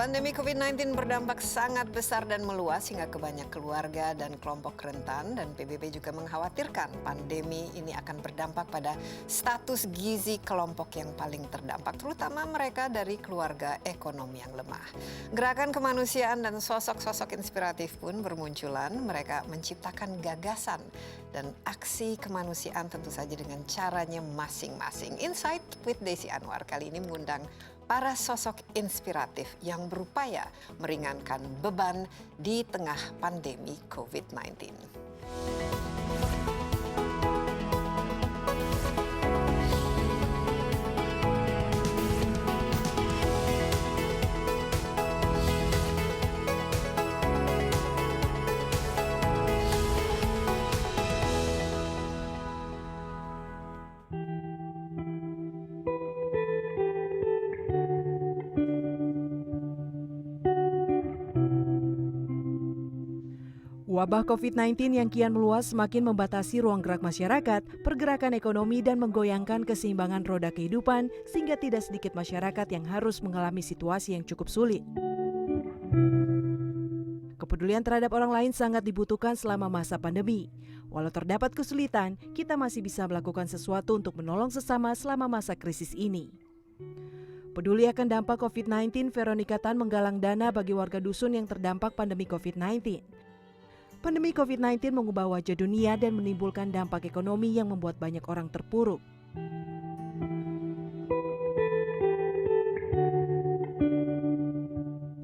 Pandemi COVID-19 berdampak sangat besar dan meluas hingga ke banyak keluarga dan kelompok rentan, dan PBB juga mengkhawatirkan pandemi ini akan berdampak pada status gizi kelompok yang paling terdampak, terutama mereka dari keluarga ekonomi yang lemah. Gerakan kemanusiaan dan sosok-sosok inspiratif pun bermunculan. Mereka menciptakan gagasan dan aksi kemanusiaan tentu saja dengan caranya masing-masing. Insight with Desi Anwar kali ini mengundang para sosok inspiratif yang berupaya meringankan beban di tengah pandemi COVID-19. Wabah COVID-19 yang kian meluas semakin membatasi ruang gerak masyarakat, pergerakan ekonomi, dan menggoyangkan keseimbangan roda kehidupan, sehingga tidak sedikit masyarakat yang harus mengalami situasi yang cukup sulit. Kepedulian terhadap orang lain sangat dibutuhkan selama masa pandemi. Walau terdapat kesulitan, kita masih bisa melakukan sesuatu untuk menolong sesama selama masa krisis ini. Peduli akan dampak COVID-19, Veronica Tan menggalang dana bagi warga dusun yang terdampak pandemi COVID-19. Pandemi COVID-19 mengubah wajah dunia dan menimbulkan dampak ekonomi yang membuat banyak orang terpuruk.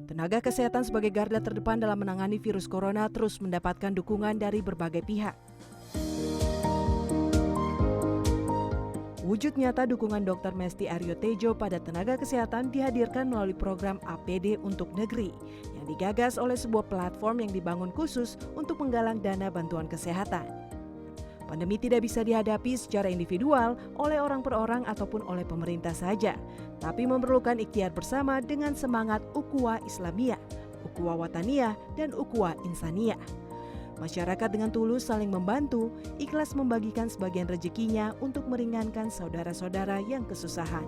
Tenaga kesehatan sebagai garda terdepan dalam menangani virus corona terus mendapatkan dukungan dari berbagai pihak. Wujud nyata dukungan Dr. Mesti Aryo Tejo pada tenaga kesehatan dihadirkan melalui program APD untuk negeri yang digagas oleh sebuah platform yang dibangun khusus untuk menggalang dana bantuan kesehatan. Pandemi tidak bisa dihadapi secara individual oleh orang per orang ataupun oleh pemerintah saja, tapi memerlukan ikhtiar bersama dengan semangat ukhuwah Islamiyah, ukhuwah Wataniyah, dan ukhuwah Insaniyah. Masyarakat dengan tulus saling membantu, ikhlas membagikan sebagian rezekinya untuk meringankan saudara-saudara yang kesusahan.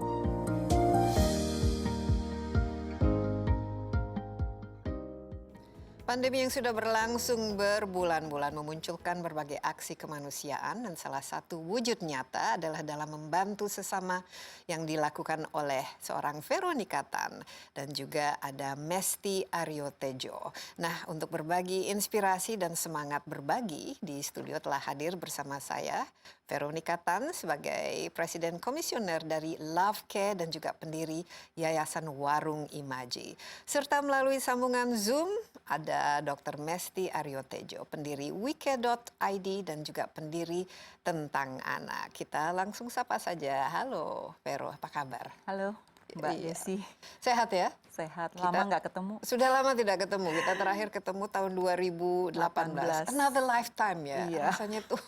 Pandemi yang sudah berlangsung berbulan-bulan memunculkan berbagai aksi kemanusiaan, dan salah satu wujud nyata adalah dalam membantu sesama yang dilakukan oleh seorang Veronica Tan dan juga ada Mesti Aryo Tejo. Nah, untuk berbagi inspirasi dan semangat berbagi, di studio telah hadir bersama saya Veronica Tan sebagai Presiden Komisioner dari Love Care dan juga pendiri Yayasan Warung Imaji. Serta melalui sambungan Zoom ada Dr. Mesti Aryo Tejo, pendiri wike.id dan juga pendiri Tentang Anak. Kita langsung sapa saja. Halo Vero, apa kabar? Halo Mbak Desi. Sehat ya? Sehat, lama nggak ketemu. Sudah lama tidak ketemu, kita terakhir ketemu tahun 2018. Another lifetime ya, Iya. Rasanya tuh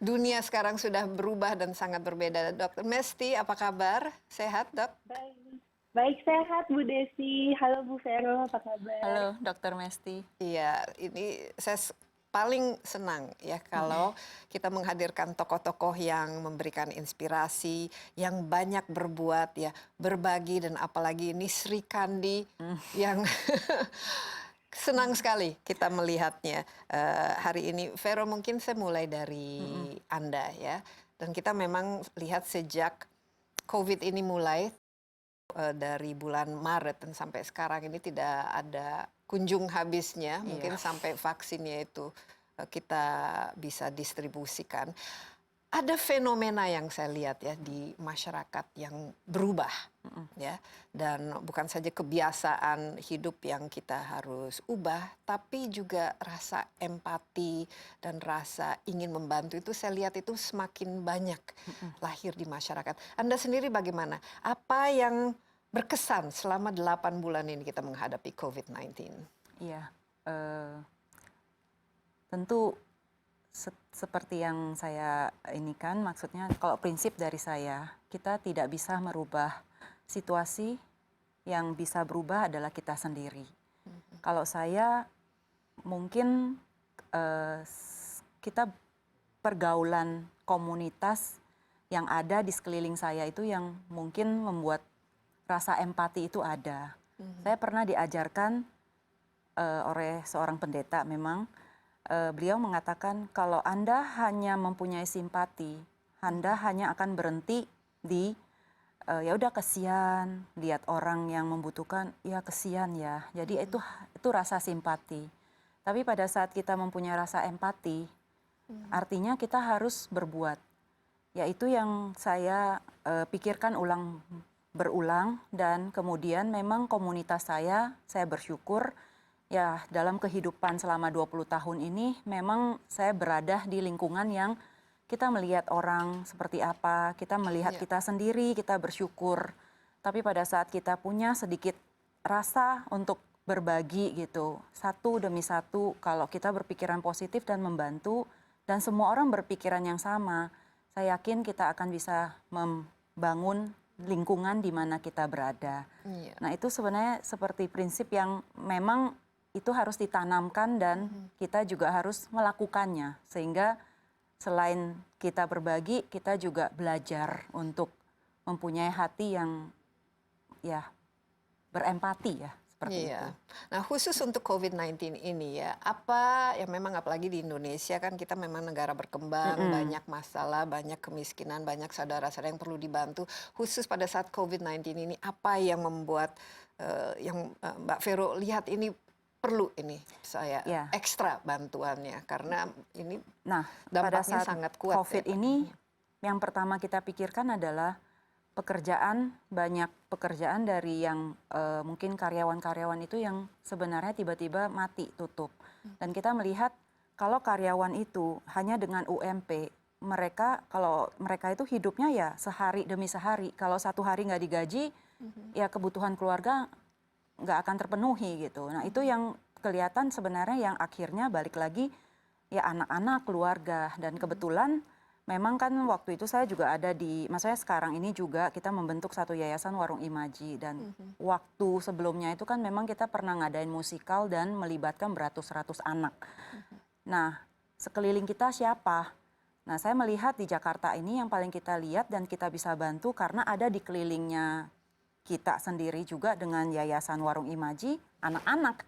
dunia sekarang sudah berubah dan sangat berbeda. Dr. Mesti, apa kabar? Sehat dok? Baik, sehat Bu Desi. Halo Bu Vero, apa kabar? Halo Dr. Mesti. Iya, ini saya paling senang ya kalau kita menghadirkan tokoh-tokoh yang memberikan inspirasi, yang banyak berbuat ya, berbagi, dan apalagi ini Sri Kandi yang senang sekali kita melihatnya hari ini. Vero, mungkin saya mulai dari Anda ya, dan kita memang lihat sejak COVID ini mulai dari bulan Maret dan sampai sekarang ini tidak ada kunjung habisnya, mungkin sampai vaksinnya itu kita bisa distribusikan. Ada fenomena yang saya lihat ya di masyarakat yang berubah ya, dan bukan saja kebiasaan hidup yang kita harus ubah, tapi juga rasa empati dan rasa ingin membantu itu saya lihat itu semakin banyak lahir di masyarakat. Anda sendiri bagaimana? Apa yang berkesan selama 8 bulan ini kita menghadapi COVID-19? Iya, tentu seperti yang saya ini kan, maksudnya kalau prinsip dari saya, kita tidak bisa merubah situasi, yang bisa berubah adalah kita sendiri. Kalau saya mungkin kita pergaulan komunitas yang ada di sekeliling saya itu yang mungkin membuat rasa empati itu ada. Saya pernah diajarkan oleh seorang pendeta memang, beliau mengatakan kalau Anda hanya mempunyai simpati, Anda hanya akan berhenti di ya udah kesian, lihat orang yang membutuhkan, ya kesian ya. Jadi itu rasa simpati. Tapi pada saat kita mempunyai rasa empati, artinya kita harus berbuat. Yaitu yang saya pikirkan berulang dan kemudian memang komunitas saya bersyukur ya dalam kehidupan selama 20 tahun ini memang saya berada di lingkungan yang kita melihat orang seperti apa, kita melihat kita sendiri, kita bersyukur. Tapi pada saat kita punya sedikit rasa untuk berbagi gitu, satu demi satu, kalau kita berpikiran positif dan membantu, dan semua orang berpikiran yang sama, saya yakin kita akan bisa membangun lingkungan di mana kita berada. Nah itu sebenarnya seperti prinsip yang memang itu harus ditanamkan dan kita juga harus melakukannya, sehingga selain kita berbagi, kita juga belajar untuk mempunyai hati yang ya berempati ya, seperti itu. Nah khusus untuk COVID-19 ini ya, apa ya memang apalagi di Indonesia kan kita memang negara berkembang, banyak masalah, banyak kemiskinan, banyak saudara-saudara yang perlu dibantu. Khusus pada saat COVID-19 ini, apa yang membuat yang Mbak Vero lihat ini perlu ini saya ekstra bantuannya karena ini pada dampaknya saat sangat kuat. COVID ini yang pertama kita pikirkan adalah banyak pekerjaan dari yang mungkin karyawan-karyawan itu yang sebenarnya tiba-tiba mati tutup. Dan kita melihat kalau karyawan itu hanya dengan UMP, kalau mereka itu hidupnya ya sehari demi sehari. Kalau satu hari nggak digaji, ya kebutuhan keluarga nggak akan terpenuhi gitu. Nah itu yang kelihatan sebenarnya yang akhirnya balik lagi ya anak-anak, keluarga. Dan kebetulan memang kan waktu itu saya juga ada maksudnya sekarang ini juga kita membentuk satu yayasan Warung Imaji. Dan waktu sebelumnya itu kan memang kita pernah ngadain musikal dan melibatkan beratus-ratus anak. Nah sekeliling kita siapa? Nah saya melihat di Jakarta ini yang paling kita lihat dan kita bisa bantu karena ada di kelilingnya kita sendiri juga dengan Yayasan Warung Imaji, anak-anak.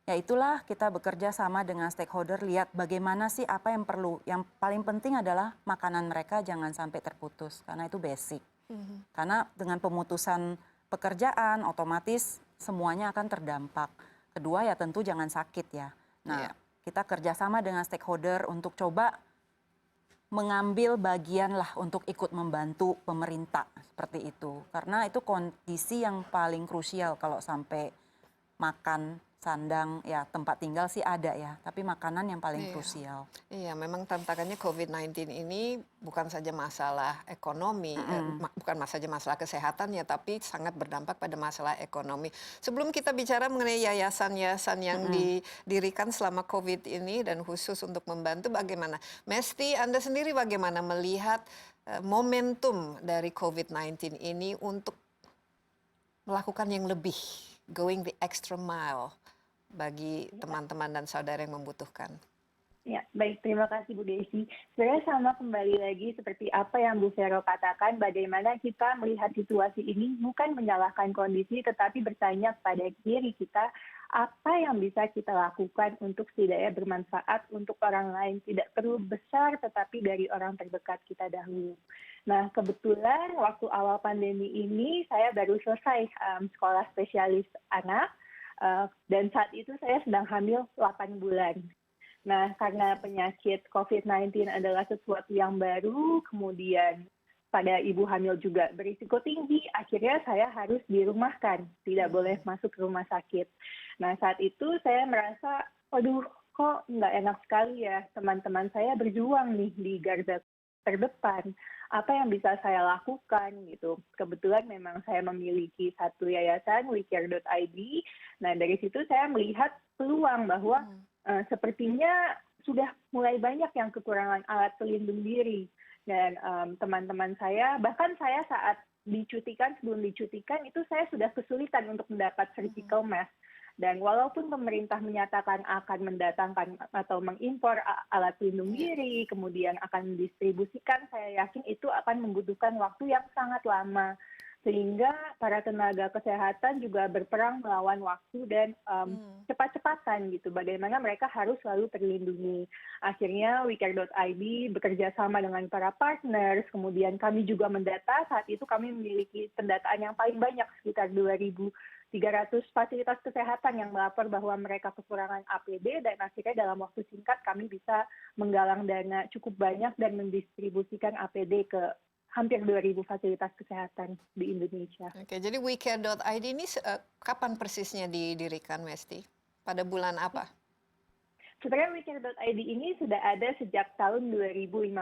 Ya itulah kita bekerja sama dengan stakeholder, lihat bagaimana sih apa yang perlu. Yang paling penting adalah makanan mereka jangan sampai terputus, karena itu basic. Karena dengan pemutusan pekerjaan, otomatis semuanya akan terdampak. Kedua ya tentu jangan sakit ya. Nah kita kerjasama dengan stakeholder untuk coba mengambil bagian lah untuk ikut membantu pemerintah seperti itu. Karena itu kondisi yang paling krusial kalau sampai makan, sandang, ya tempat tinggal sih ada ya. Tapi makanan yang paling krusial. Iya, memang tantangannya COVID-19 ini bukan saja masalah ekonomi, bukan saja masalah kesehatan ya, tapi sangat berdampak pada masalah ekonomi. Sebelum kita bicara mengenai yayasan-yayasan yang didirikan selama COVID ini dan khusus untuk membantu, bagaimana? Mesti Anda sendiri bagaimana melihat momentum dari COVID-19 ini untuk melakukan yang lebih, going the extra mile bagi teman-teman dan saudara yang membutuhkan. Ya, baik. Terima kasih Bu Desi. Sebenarnya sama kembali lagi seperti apa yang Bu Vero katakan, bagaimana kita melihat situasi ini bukan menyalahkan kondisi, tetapi bertanya pada diri kita, apa yang bisa kita lakukan untuk setidaknya bermanfaat untuk orang lain. Tidak perlu besar, tetapi dari orang terdekat kita dahulu. Nah, kebetulan waktu awal pandemi ini, saya baru selesai sekolah spesialis anak, dan saat itu saya sedang hamil 8 bulan. Nah, karena penyakit COVID-19 adalah sesuatu yang baru, kemudian pada ibu hamil juga berisiko tinggi, akhirnya saya harus dirumahkan, tidak boleh masuk ke rumah sakit. Nah, saat itu saya merasa, waduh, kok nggak enak sekali ya, teman-teman saya berjuang nih di garda terdepan. Apa yang bisa saya lakukan gitu. Kebetulan memang saya memiliki satu yayasan, wecare.id. Nah, dari situ saya melihat peluang bahwa sepertinya sudah mulai banyak yang kekurangan alat pelindung diri. Dan teman-teman saya, bahkan saya saat sebelum dicutikan itu saya sudah kesulitan untuk mendapat surgical mask. Dan walaupun pemerintah menyatakan akan mendatangkan atau mengimpor alat pelindung diri, kemudian akan mendistribusikan, saya yakin itu akan membutuhkan waktu yang sangat lama. sehingga para tenaga kesehatan juga berperang melawan waktu dan cepat-cepatan gitu. Bagaimana mereka harus selalu terlindungi. Akhirnya WeCare.id bekerja sama dengan para partners, kemudian kami juga mendata. Saat itu kami memiliki pendataan yang paling banyak, sekitar 2.300 fasilitas kesehatan yang melapor bahwa mereka kekurangan APD, dan akhirnya dalam waktu singkat kami bisa menggalang dana cukup banyak dan mendistribusikan APD ke hampir 2.000 fasilitas kesehatan di Indonesia. Oke, jadi WeCare.id ini kapan persisnya didirikan, Mesti? Pada bulan apa? Sebenarnya WeCare.id ini sudah ada sejak tahun 2015.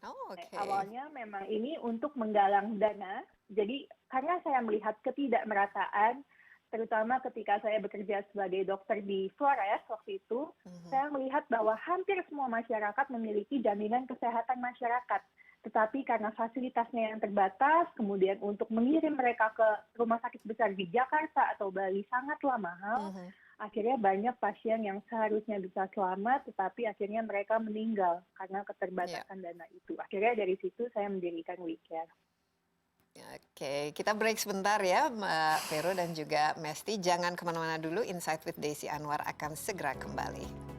Oh, oke. Awalnya memang ini untuk menggalang dana. Jadi karena saya melihat ketidakmerataan, terutama ketika saya bekerja sebagai dokter di Flores waktu itu, saya melihat bahwa hampir semua masyarakat memiliki jaminan kesehatan masyarakat. Tetapi karena fasilitasnya yang terbatas, kemudian untuk mengirim mereka ke rumah sakit besar di Jakarta atau Bali sangatlah mahal, akhirnya banyak pasien yang seharusnya bisa selamat, tetapi akhirnya mereka meninggal karena keterbatasan dana itu. Akhirnya dari situ saya mendirikan WeCare. Oke, kita break sebentar ya, Mbak Vero dan juga Mesti. Jangan kemana-mana dulu, Insight with Desi Anwar akan segera kembali.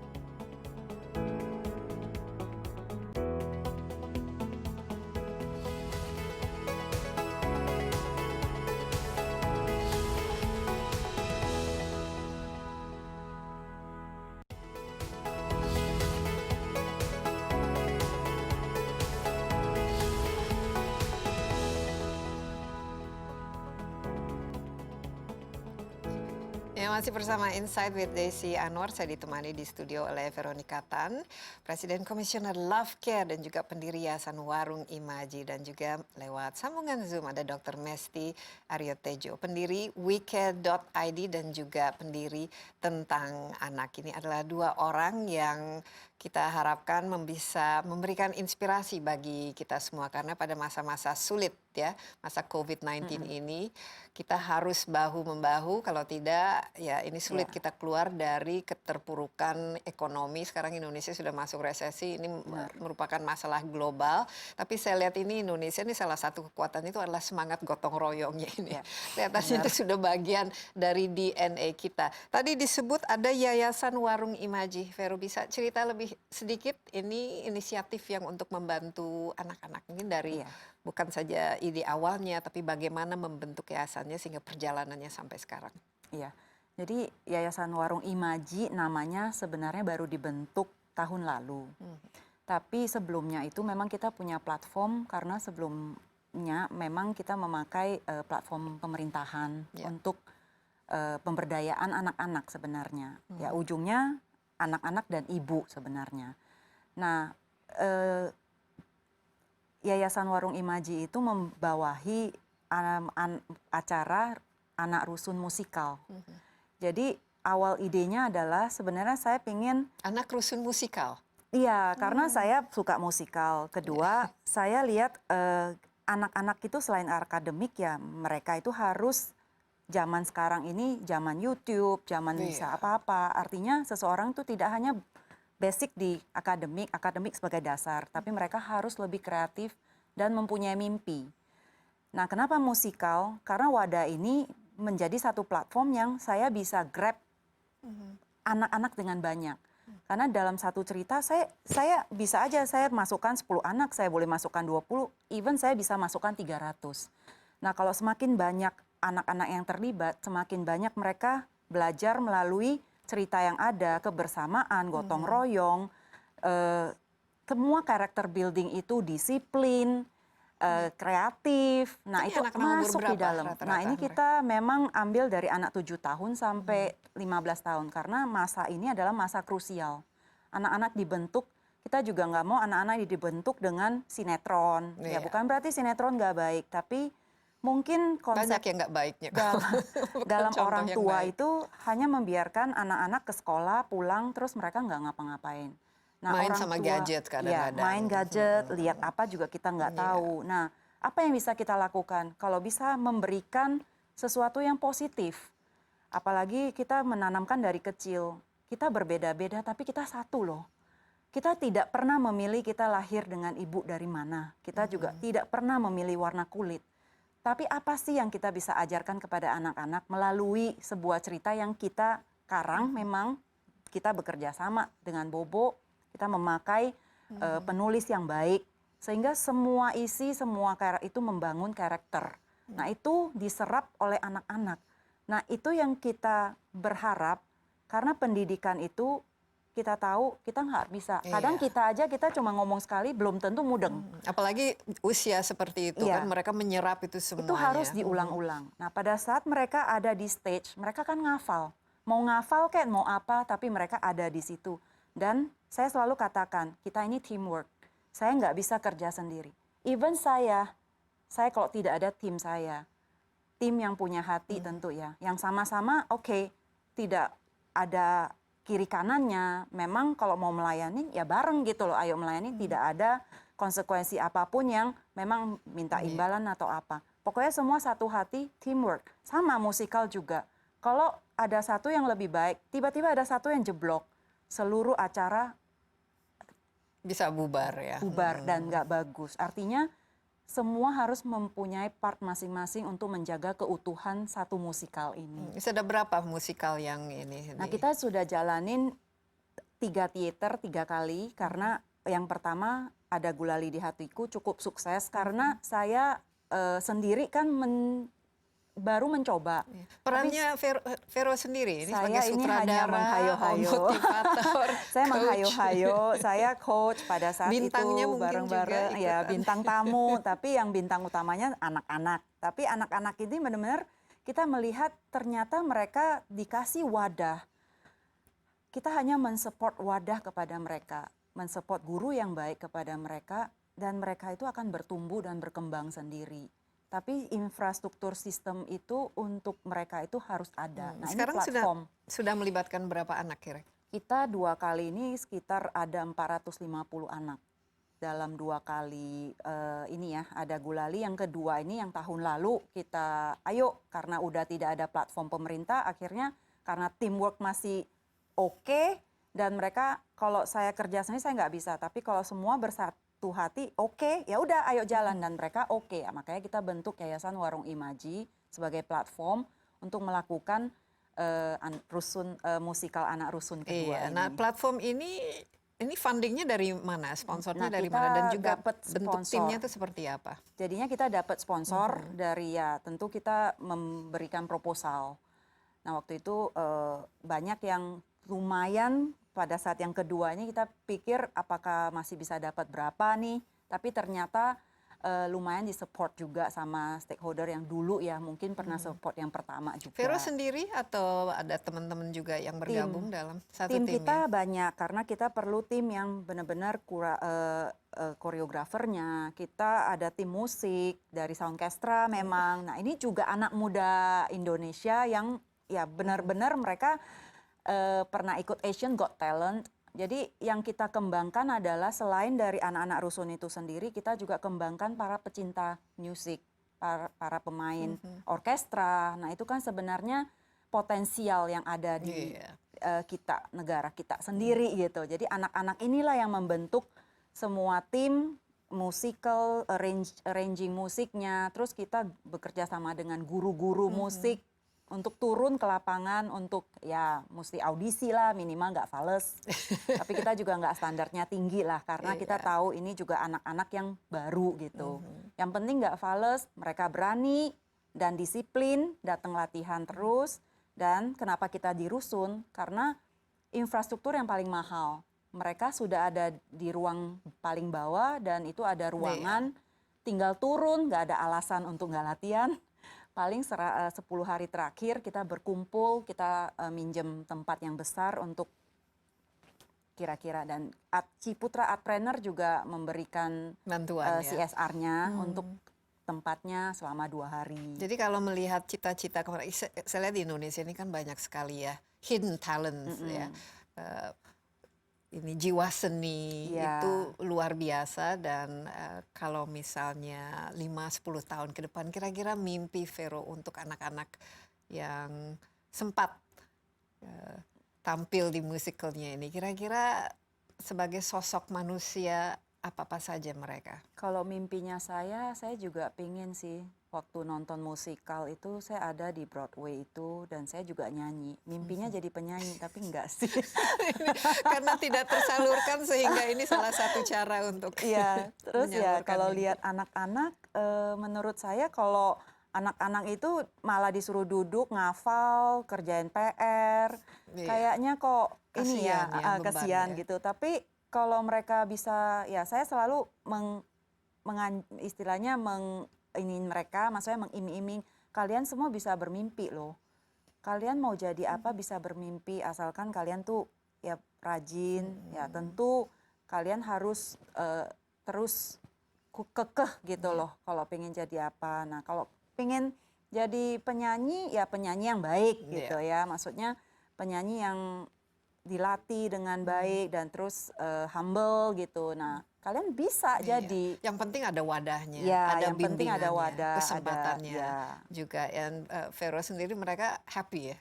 Ya, masih bersama Insight with Desi Anwar. Saya ditemani di studio oleh Veronica Tan, Presiden Komisioner Love Care dan juga pendiri Yayasan Warung Imaji, dan juga lewat sambungan Zoom ada Dr. Mesti Aryotejo, pendiri WeCare.id dan juga pendiri Tentang Anak. Ini adalah dua orang yang kita harapkan bisa memberikan inspirasi bagi kita semua, karena pada masa-masa sulit ya, masa COVID-19 ini kita harus bahu-membahu, kalau tidak ya ini sulit kita keluar dari keterpurukan ekonomi. Sekarang Indonesia sudah masuk resesi, ini merupakan masalah global. Tapi saya lihat ini Indonesia ini salah satu kekuatan itu adalah semangat gotong royongnya ini. Kelihatannya itu sudah bagian dari DNA kita. Tadi disebut ada Yayasan Warung Imaji. Vero, bisa cerita lebih sedikit, ini inisiatif yang untuk membantu anak-anak, mungkin dari bukan saja ide awalnya, tapi bagaimana membentuk yayasannya sehingga perjalanannya sampai sekarang. Iya, jadi Yayasan Warung Imaji namanya sebenarnya baru dibentuk tahun lalu. Tapi sebelumnya itu memang kita punya platform, karena sebelumnya memang kita memakai platform pemerintahan untuk pemberdayaan anak-anak sebenarnya. Ya, ujungnya anak-anak dan ibu sebenarnya. Nah, Yayasan Warung Imaji itu membawahi acara anak rusun musikal. Jadi awal idenya adalah sebenarnya saya ingin anak rusun musikal. Iya, karena saya suka musikal. Kedua, saya lihat anak-anak itu selain akademik ya, mereka itu harus zaman sekarang ini zaman YouTube, zaman bisa apa-apa. Artinya seseorang itu tidak hanya basic di akademik sebagai dasar, tapi mereka harus lebih kreatif dan mempunyai mimpi. Nah, kenapa musikal? Karena wadah ini menjadi satu platform yang saya bisa grab anak-anak dengan banyak. Karena dalam satu cerita saya bisa aja saya masukkan 10 anak, saya boleh masukkan 20, even saya bisa masukkan 300. Nah, kalau semakin banyak anak-anak yang terlibat, semakin banyak mereka belajar melalui cerita yang ada, kebersamaan, gotong royong, semua karakter building itu disiplin, kreatif. Nah, itu masuk di dalam. Nah, ini kita memang ambil dari anak 7 tahun sampai 15 tahun, karena masa ini adalah masa krusial. Anak-anak dibentuk, kita juga nggak mau anak-anak dibentuk dengan sinetron. Ya, bukan berarti sinetron nggak baik, tapi mungkin konsep banyak yang nggak baiknya dalam orang tua itu hanya membiarkan anak-anak ke sekolah, pulang, terus mereka nggak ngapa-ngapain. Nah, main orang sama tua, gadget kadang-kadang. Ya, main gadget, lihat apa juga kita nggak tahu. Nah, apa yang bisa kita lakukan? Kalau bisa memberikan sesuatu yang positif, apalagi kita menanamkan dari kecil. Kita berbeda-beda, tapi kita satu loh. Kita tidak pernah memilih kita lahir dengan ibu dari mana. Kita juga tidak pernah memilih warna kulit. Tapi apa sih yang kita bisa ajarkan kepada anak-anak melalui sebuah cerita yang kita karang? Memang kita bekerja sama dengan Bobo, kita memakai penulis yang baik, sehingga semua isi, semua itu membangun karakter. Nah itu diserap oleh anak-anak. Nah itu yang kita berharap, karena pendidikan itu kita tahu kita nggak bisa. Kadang kita aja kita cuma ngomong sekali belum tentu mudeng. Apalagi usia seperti itu kan mereka menyerap itu semuanya. Itu harus diulang-ulang. Nah pada saat mereka ada di stage, mereka kan ngafal. Mau ngafal kayak mau apa, tapi mereka ada di situ. Dan saya selalu katakan, kita ini teamwork. Saya nggak bisa kerja sendiri. Even saya kalau tidak ada tim saya, tim yang punya hati tentu ya, yang sama-sama oke, tidak ada kiri kanannya, memang kalau mau melayani ya bareng gitu loh, ayo melayani, tidak ada konsekuensi apapun yang memang minta imbalan atau apa. Pokoknya semua satu hati, teamwork. Sama musikal juga. Kalau ada satu yang lebih baik, tiba-tiba ada satu yang jeblok, seluruh acara bisa bubar ya. Bubar dan nggak bagus. Artinya semua harus mempunyai part masing-masing untuk menjaga keutuhan satu musikal ini. Sudah berapa musikal yang ini? Nah kita sudah jalanin 3 teater 3 kali, karena yang pertama ada Gulali di Hatiku cukup sukses karena saya sendiri kan baru mencoba. Perannya Vero sendiri ini sebagai saya ini hanya sutradara, menghayo-hayo. motivator, saya coach. menghayo-hayo, saya coach pada saat Bintangnya itu mungkin bareng-bareng, juga ya ikutan. bintang tamu, tapi yang bintang utamanya anak-anak. Tapi anak-anak ini benar-benar kita melihat ternyata mereka dikasih wadah. Kita hanya mensupport wadah kepada mereka, mensupport guru yang baik kepada mereka, dan mereka itu akan bertumbuh dan berkembang sendiri. Tapi infrastruktur sistem itu untuk mereka itu harus ada. Nah Sekarang ini platform. sudah melibatkan berapa anak kira? Kita 2 kali ini sekitar ada 450 anak. Dalam 2 kali ini ya, ada Gulali, yang kedua ini yang tahun lalu kita ayo karena udah tidak ada platform pemerintah, akhirnya karena teamwork masih oke, dan mereka kalau saya kerja sendiri saya nggak bisa, tapi kalau semua bersatu hati oke, ya udah ayo jalan, dan mereka oke. Makanya kita bentuk Yayasan Warung Imaji sebagai platform untuk melakukan musikal anak rusun kedua ini. Nah platform ini fundingnya dari mana? Sponsornya dari kita mana? Dan juga dapat bentuk sponsor. timnya itu seperti apa? Jadinya kita dapat sponsor dari, ya tentu kita memberikan proposal. Nah waktu itu banyak yang lumayan. Pada saat yang kedua ini kita pikir apakah masih bisa dapat berapa nih, tapi ternyata lumayan disupport juga sama stakeholder yang dulu ya mungkin pernah support yang pertama juga. Vero sendiri atau ada teman-teman juga yang bergabung dalam satu tim? Tim kita banyak, karena kita perlu tim yang benar-benar koreografernya, kita ada tim musik dari Soundcastra memang. Nah ini juga anak muda Indonesia yang ya benar-benar mereka pernah ikut Asian Got Talent. Jadi yang kita kembangkan adalah selain dari anak-anak rusun itu sendiri, kita juga kembangkan para pecinta musik, para pemain orkestra. Nah itu kan sebenarnya potensial yang ada di kita, negara kita sendiri gitu. Jadi anak-anak inilah yang membentuk semua tim musical, arranging musiknya. Terus kita bekerja sama dengan guru-guru musik untuk turun ke lapangan, untuk ya mesti audisi lah, minimal nggak fales. Tapi kita juga nggak standarnya tinggi lah, karena kita tahu ini juga anak-anak yang baru gitu. Yang penting nggak fales, mereka berani dan disiplin, datang latihan terus. Dan kenapa kita di rusun? Karena infrastruktur yang paling mahal. Mereka sudah ada di ruang paling bawah, dan itu ada ruangan, tinggal turun, nggak ada alasan untuk nggak latihan. Paling 10 hari terakhir kita berkumpul, kita minjem tempat yang besar untuk kira-kira, dan Ciputra Artpreneur juga memberikan bantuan CSR-nya untuk tempatnya selama 2 hari. Jadi kalau melihat cita-cita, saya lihat di Indonesia ini kan banyak sekali ya hidden talents ya. Ini jiwa seni itu luar biasa, dan kalau misalnya 5-10 tahun ke depan kira-kira mimpi Vero untuk anak-anak yang sempat tampil di musikalnya ini, kira-kira sebagai sosok manusia apa-apa saja mereka? Kalau mimpinya saya juga pingin sih waktu nonton musikal itu saya ada di Broadway itu dan saya juga nyanyi. Mimpinya jadi penyanyi tapi enggak sih. Karena tidak tersalurkan sehingga ini salah satu cara untuk Iya, terus ya menyalurkan kalau mimpi. lihat anak-anak, menurut saya kalau anak-anak itu malah disuruh duduk ngafal, kerjain PR, Iya, kayaknya kok ini ya, kasihan ya beban kasihan ya. gitu. Tapi kalau mereka bisa, ya saya selalu istilahnya ini mereka, maksudnya mengiming-iming, kalian semua bisa bermimpi loh. Kalian mau jadi apa bisa bermimpi asalkan kalian tuh ya rajin, ya tentu kalian harus terus kekeh gitu loh kalau pengen jadi apa. Nah kalau pengen jadi penyanyi ya penyanyi yang baik gitu ya. Maksudnya penyanyi yang dilatih dengan baik dan terus humble gitu. Nah kalian bisa Iya. jadi. Yang penting ada wadahnya, Ya, ada yang penting ada bimbingannya, wadah, kesempatannya ya. juga. Dan Vero sendiri mereka happy ya.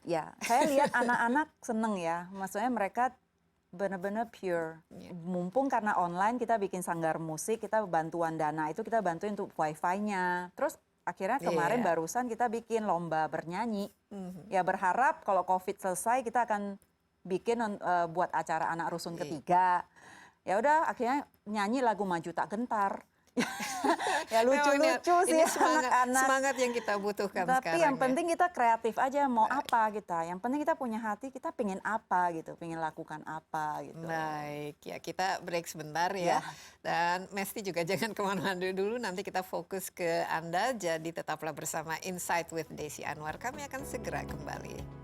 Ya, saya lihat anak-anak seneng ya. Maksudnya mereka benar-benar pure. Mumpung karena online kita bikin sanggar musik, kita bantuan dana itu kita bantuin untuk wifi-nya. Terus akhirnya kemarin Iya. barusan kita bikin lomba bernyanyi. Ya berharap kalau COVID selesai kita akan bikin buat acara anak rusun ketiga. Ya udah akhirnya nyanyi lagu Maju Tak Gentar. Ya lucu-lucu sih ini anak-anak. semangat yang kita butuhkan Tapi sekarang. yang penting kita kreatif aja mau apa kita. Yang penting kita punya hati, kita pengen apa gitu, pengen lakukan apa gitu. Baik, ya kita break sebentar ya. Dan Mesti juga jangan kemana-mana dulu, nanti kita fokus ke Anda. Jadi tetaplah bersama Insight with Desi Anwar. Kami akan segera kembali.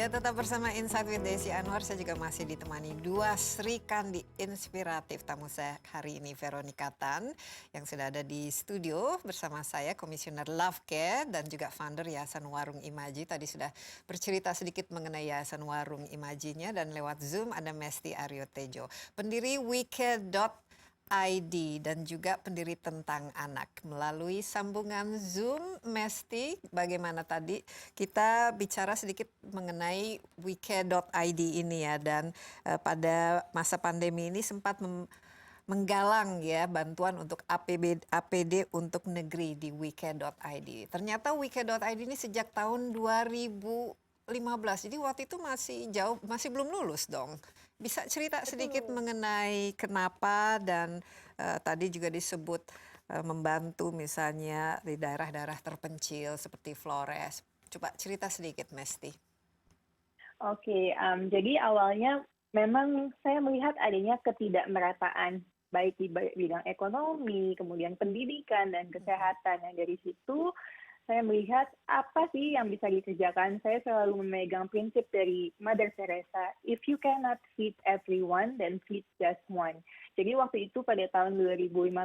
Ya, tetap bersama Insight with Desi Anwar. Saya juga masih ditemani dua Sri Kandi inspiratif. Tamu saya hari ini Veronica Tan yang sudah ada di studio bersama saya, Komisioner Love Care dan juga founder Yayasan Warung Imaji. Tadi sudah bercerita sedikit mengenai Yayasan Warung Imajinya, dan lewat Zoom ada Mesti Aryo Tejo, pendiri WeCare.id dan juga pendiri Tentang Anak. Melalui sambungan Zoom, Mesti, bagaimana tadi kita bicara sedikit mengenai WeCare.id ini ya, dan pada masa pandemi ini sempat menggalang ya bantuan untuk APD untuk negeri di WeCare.id. Ternyata WeCare.id ini sejak tahun 2015, jadi waktu itu masih jauh, masih belum lulus dong. Bisa cerita sedikit mengenai kenapa, dan tadi juga disebut membantu misalnya di daerah-daerah terpencil seperti Flores. Coba cerita sedikit, Mesti. Oke, jadi awalnya memang saya melihat adanya ketidakmerataan baik di bidang ekonomi, kemudian pendidikan dan kesehatan. Nah, dari situ saya melihat apa sih yang bisa dikerjakan. Saya selalu memegang prinsip dari Mother Teresa, if you cannot feed everyone, then feed just one. Jadi waktu itu pada tahun 2015,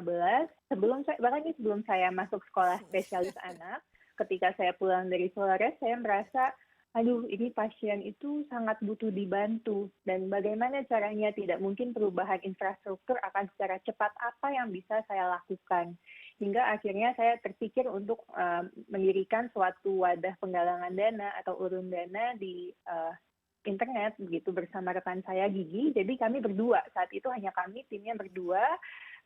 sebelum saya masuk sekolah spesialis anak, ketika saya pulang dari Flores, saya merasa, aduh ini pasien itu sangat butuh dibantu. Dan bagaimana caranya, tidak mungkin perubahan infrastruktur akan secara cepat apa yang bisa saya lakukan. Hingga akhirnya saya terpikir untuk mendirikan suatu wadah penggalangan dana atau urun dana di internet begitu bersama rekan saya Gigi. Jadi kami berdua, saat itu hanya kami, timnya berdua.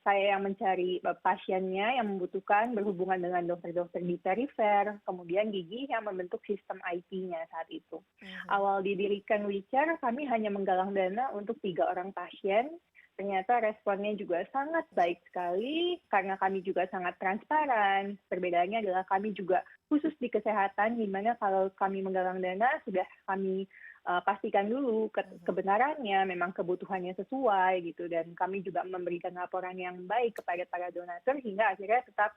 Saya yang mencari pasiennya yang membutuhkan berhubungan dengan dokter-dokter di perifer, kemudian Gigi yang membentuk sistem IT-nya saat itu. Awal didirikan WeCare, kami hanya menggalang dana untuk 3 orang pasien. Ternyata responnya juga sangat baik sekali karena kami juga sangat transparan. Perbedaannya adalah kami juga khusus di kesehatan, di mana kalau kami menggalang dana sudah kami pastikan dulu kebenarannya, memang kebutuhannya sesuai gitu, dan kami juga memberikan laporan yang baik kepada para donatur hingga akhirnya tetap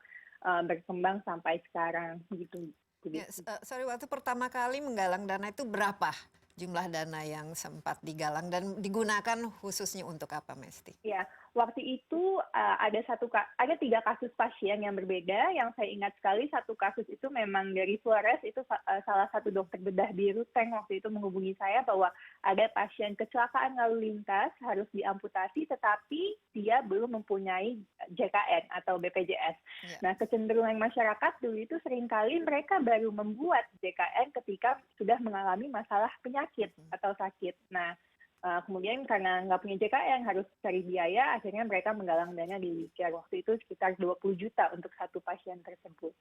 berkembang sampai sekarang gitu. Ya, sorry, waktu pertama kali menggalang dana itu berapa jumlah dana yang sempat digalang dan digunakan khususnya untuk apa, Mesti? Ya, Waktu itu ada 3 kasus pasien yang berbeda. Yang saya ingat sekali satu kasus itu memang dari Flores, itu salah satu dokter bedah di Ruteng waktu itu menghubungi saya bahwa ada pasien kecelakaan lalu lintas harus diamputasi tetapi dia belum mempunyai JKN atau BPJS. Ya. Nah, kecenderungan masyarakat dulu itu seringkali mereka baru membuat JKN ketika sudah mengalami masalah penyakit atau sakit. Nah, kemudian karena nggak punya JKN harus cari biaya, akhirnya mereka menggalang dana di WeCare. Waktu itu sekitar 20 juta untuk satu pasien tersebut.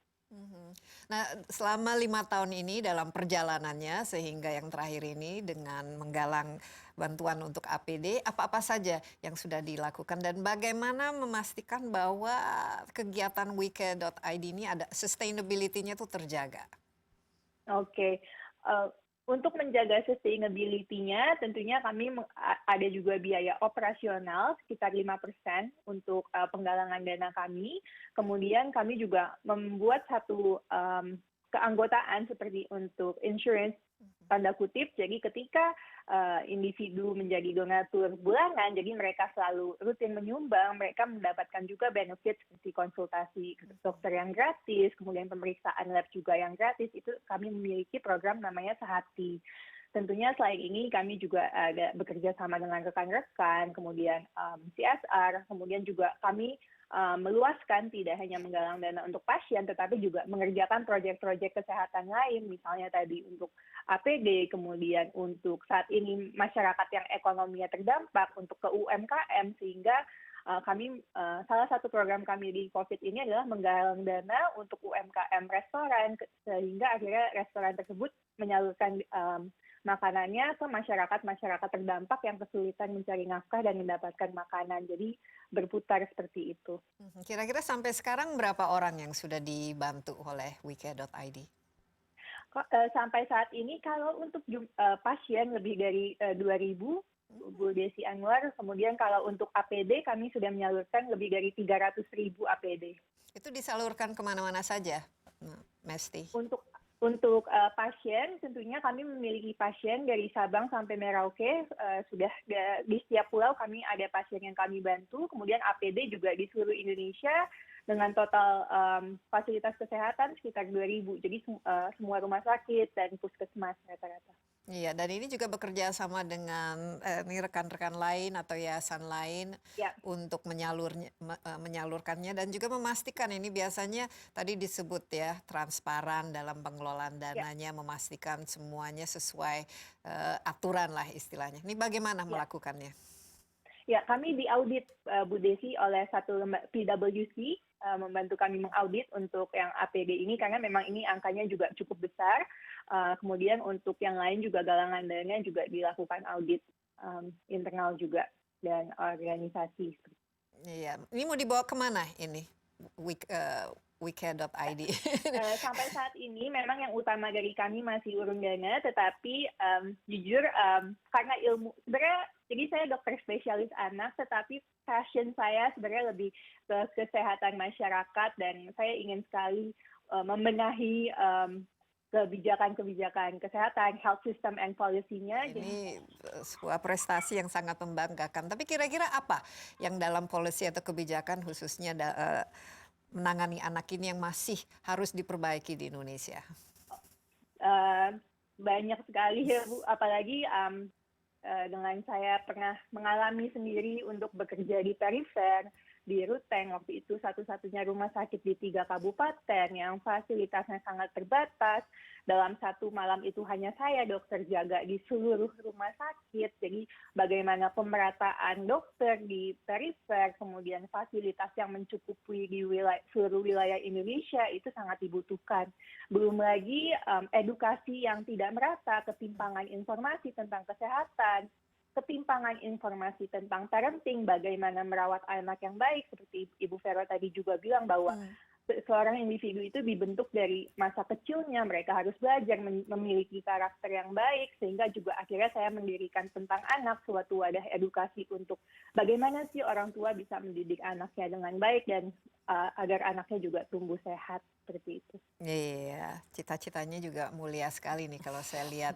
Nah, selama 5 tahun ini dalam perjalanannya sehingga yang terakhir ini dengan menggalang bantuan untuk APD, apa-apa saja yang sudah dilakukan dan bagaimana memastikan bahwa kegiatan wecare.id ini ada sustainability-nya itu terjaga? Oke. Untuk menjaga sustainability-nya, tentunya kami ada juga biaya operasional sekitar 5% untuk penggalangan dana kami. Kemudian kami juga membuat satu keanggotaan seperti untuk insurance tanda kutip. Jadi ketika individu menjadi donatur bulanan, jadi mereka selalu rutin menyumbang, mereka mendapatkan juga benefit seperti konsultasi dokter yang gratis, kemudian pemeriksaan lab juga yang gratis. Itu kami memiliki program namanya Sehati. Tentunya selain ini kami juga ada bekerja sama dengan rekan-rekan, kemudian CSR, kemudian juga kami meluaskan tidak hanya menggalang dana untuk pasien, tetapi juga mengerjakan proyek-proyek kesehatan lain, misalnya tadi untuk APD, kemudian untuk saat ini masyarakat yang ekonominya terdampak, untuk ke UMKM, sehingga kami salah satu program kami di COVID ini adalah menggalang dana untuk UMKM restoran, sehingga akhirnya restoran tersebut menyalurkan makanannya ke masyarakat terdampak yang kesulitan mencari nafkah dan mendapatkan makanan. Jadi berputar seperti itu. Kira-kira sampai sekarang berapa orang yang sudah dibantu oleh wecare.id? Sampai saat ini kalau untuk pasien lebih dari 2.000, Bu Desi Anwar. Kemudian kalau untuk APD kami sudah menyalurkan lebih dari 300.000 APD. Itu disalurkan kemana-mana saja, Mesti? Untuk pasien, tentunya kami memiliki pasien dari Sabang sampai Merauke. Sudah di setiap pulau kami ada pasien yang kami bantu. Kemudian APD juga di seluruh Indonesia dengan total fasilitas kesehatan sekitar 2.000. Jadi semua rumah sakit dan puskesmas rata-rata. Iya, dan ini juga bekerja sama dengan ini rekan-rekan lain atau yayasan lain Ya. untuk menyalurkannya dan juga memastikan ini biasanya tadi disebut ya transparan dalam pengelolaan dananya, memastikan semuanya sesuai aturan lah istilahnya. Ini bagaimana melakukannya? Ya, kami diaudit Bu Desi oleh satu PwC, membantu kami mengaudit untuk yang APD ini karena memang ini angkanya juga cukup besar. Kemudian untuk yang lain juga galangan dana juga dilakukan audit internal juga dan organisasi. Iya, ini mau dibawa kemana ini wecare.id? Sampai saat ini memang yang utama dari kami masih urun dana, tetapi jujur karena ilmu sebenarnya, jadi saya dokter spesialis anak, tetapi passion saya sebenarnya lebih ke kesehatan masyarakat dan saya ingin sekali membenahi kebijakan-kebijakan kesehatan, health system and policy-nya. Ini sebuah prestasi yang sangat membanggakan. Tapi kira-kira apa yang dalam policy atau kebijakan khususnya menangani anak ini yang masih harus diperbaiki di Indonesia? Banyak sekali ya Bu, apalagi dengan saya pernah mengalami sendiri untuk bekerja di perifer, di Ruteng waktu itu satu-satunya rumah sakit di 3 kabupaten yang fasilitasnya sangat terbatas. Dalam satu malam itu hanya saya dokter jaga di seluruh rumah sakit. Jadi bagaimana pemerataan dokter di perifer, kemudian fasilitas yang mencukupi di seluruh wilayah Indonesia itu sangat dibutuhkan. Belum lagi edukasi yang tidak merata, ketimpangan informasi tentang kesehatan, ketimpangan informasi tentang parenting, bagaimana merawat anak yang baik, seperti Ibu Vero tadi juga bilang bahwa seorang individu itu dibentuk dari masa kecilnya, mereka harus belajar memiliki karakter yang baik, sehingga juga akhirnya saya mendirikan Tentang Anak, suatu wadah edukasi untuk bagaimana sih orang tua bisa mendidik anaknya dengan baik dan agar anaknya juga tumbuh sehat, seperti itu. Iya, cita-citanya juga mulia sekali nih kalau saya lihat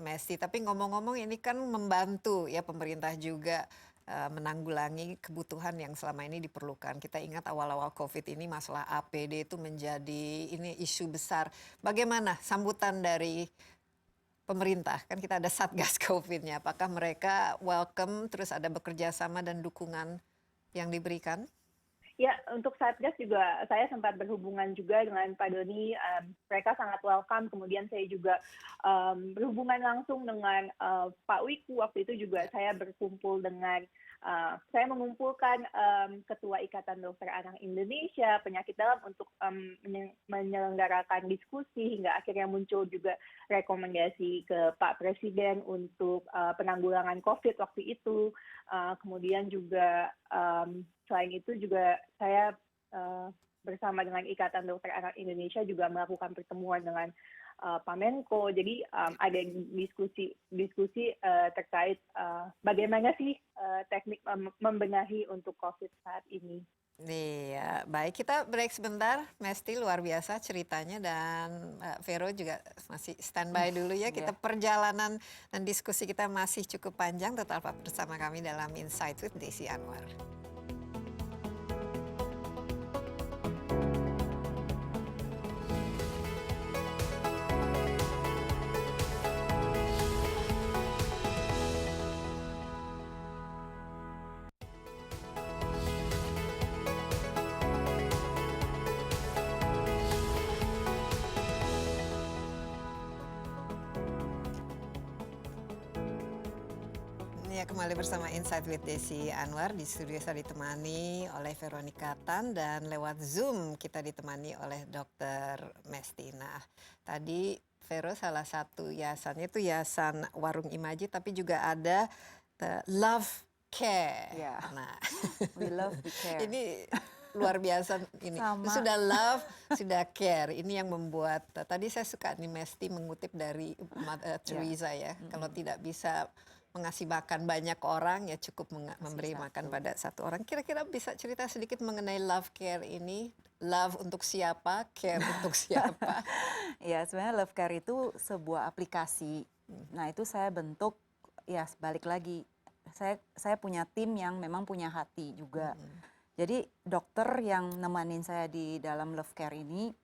Mesti. Tapi ngomong-ngomong ini kan membantu ya pemerintah juga menanggulangi kebutuhan yang selama ini diperlukan. Kita ingat awal-awal COVID ini masalah APD itu menjadi ini isu besar. Bagaimana sambutan dari pemerintah? Kan kita ada Satgas COVID-nya. Apakah mereka welcome, terus ada bekerja sama dan dukungan yang diberikan? Ya, untuk Satgas juga saya sempat berhubungan juga dengan Pak Doni. Mereka sangat welcome. Kemudian saya juga berhubungan langsung dengan Pak Wiku. Waktu itu juga saya berkumpul dengan, saya mengumpulkan Ketua Ikatan Dokter Anak Indonesia, penyakit dalam untuk menyelenggarakan diskusi hingga akhirnya muncul juga rekomendasi ke Pak Presiden untuk penanggulangan COVID waktu itu. Kemudian juga selain itu juga saya bersama dengan Ikatan Dokter Anak Indonesia juga melakukan pertemuan dengan Pak Menko. Jadi ada diskusi terkait bagaimana sih teknik membenahi untuk COVID saat ini. Iya, baik, kita break sebentar. Mesti luar biasa ceritanya, dan Vero juga masih standby dulu ya. Kita perjalanan dan diskusi kita masih cukup panjang. Tetap bersama kami dalam Insight with Desi Anwar. Ya, kembali bersama Insight with Desi Anwar. Di studio saya ditemani oleh Veronica Tan, dan lewat Zoom kita ditemani oleh Dr. Mesti. Nah, tadi Vero salah satu yayasannya itu Yayasan Warung Imaji, tapi juga ada Love Care. Ya. Nah, We love, we care. ini luar biasa ini. Sama. Sudah love, sudah care. Ini yang membuat tadi saya suka nih Mesti mengutip dari Teresa ya. Kalau tidak bisa mengasih makan banyak orang, ya cukup memberi makan pada satu orang. Kira-kira bisa cerita sedikit mengenai love care ini? Love untuk siapa, care untuk siapa? Ya, sebenarnya Love Care itu sebuah aplikasi. Nah, itu saya bentuk, ya balik lagi. Saya punya tim yang memang punya hati juga. Jadi dokter yang nemanin saya di dalam Love Care ini,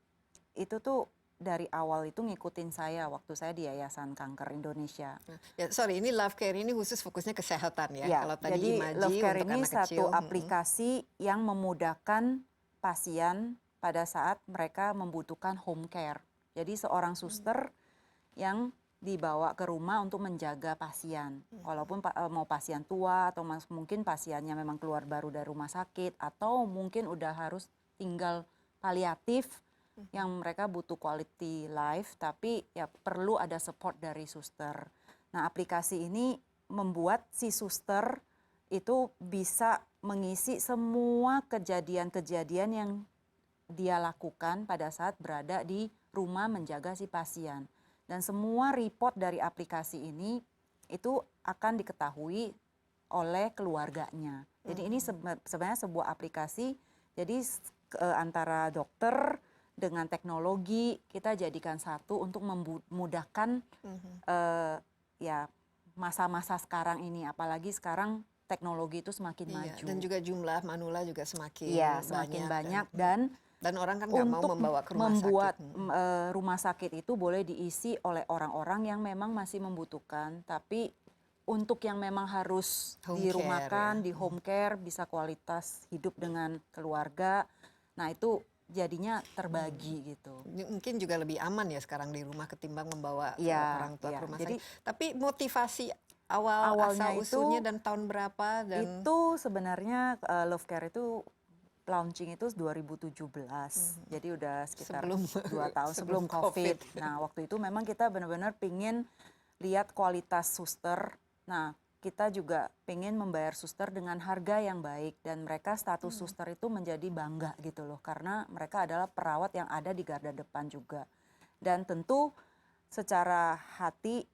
itu tuh dari awal itu ngikutin saya waktu saya di Yayasan Kanker Indonesia. Ya, sorry, ini Love Care ini khusus fokusnya kesehatan ya? Ya, Kalau tadi jadi Imaji Love Care untuk ini anak satu kecil. aplikasi yang memudahkan pasien pada saat mereka membutuhkan home care. Jadi seorang suster yang dibawa ke rumah untuk menjaga pasien. Walaupun mau pasien tua atau mungkin pasiennya memang keluar baru dari rumah sakit, atau mungkin udah harus tinggal paliatif yang mereka butuh quality life, tapi ya perlu ada support dari suster. Nah, aplikasi ini membuat si suster itu bisa mengisi semua kejadian-kejadian yang dia lakukan pada saat berada di rumah menjaga si pasien. Dan semua report dari aplikasi ini itu akan diketahui oleh keluarganya. Jadi ini sebenarnya sebuah aplikasi, jadi antara dokter dengan teknologi kita jadikan satu untuk memudahkan ya masa-masa sekarang ini, apalagi sekarang teknologi itu semakin maju. Dan juga jumlah manula juga semakin banyak, dan orang kan nggak mau membawa ke rumah membuat sakit. Rumah sakit itu boleh diisi oleh orang-orang yang memang masih membutuhkan, tapi untuk yang memang harus dirumahkan, di home care, bisa kualitas hidup dengan keluarga. Nah, itu jadinya terbagi gitu. Mungkin juga lebih aman ya sekarang di rumah ketimbang membawa orang tua ke rumah sakit. Tapi motivasi awalnya usulnya dan tahun berapa? Dan itu sebenarnya Love Care itu launching itu 2017. Jadi udah sekitar 2 tahun sebelum COVID. Nah, waktu itu memang kita benar-benar pingin lihat kualitas suster. Nah, kita juga pengen membayar suster dengan harga yang baik, dan mereka status suster itu menjadi bangga gitu loh, karena mereka adalah perawat yang ada di garda depan juga. Dan tentu secara hati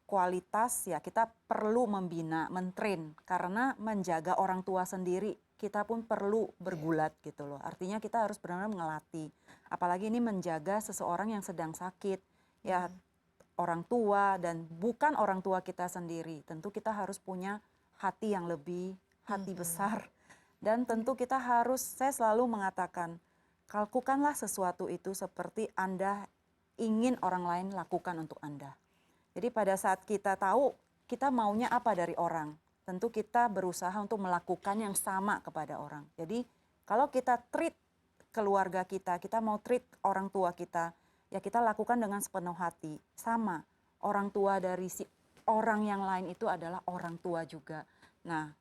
kualitas ya kita perlu membina, mentrain, karena menjaga orang tua sendiri kita pun perlu bergulat gitu loh. Artinya kita harus benar-benar ngelatih. Apalagi ini menjaga seseorang yang sedang sakit. Ya orang tua dan bukan orang tua kita sendiri. Tentu kita harus punya hati yang lebih, hati besar. Dan tentu kita harus, saya selalu mengatakan, lakukanlah sesuatu itu seperti Anda ingin orang lain lakukan untuk Anda. Jadi pada saat kita tahu kita maunya apa dari orang, tentu kita berusaha untuk melakukan yang sama kepada orang. Jadi kalau kita treat keluarga kita mau treat orang tua kita, ya kita lakukan dengan sepenuh hati. Sama, orang tua dari si orang yang lain itu adalah orang tua juga. Nah,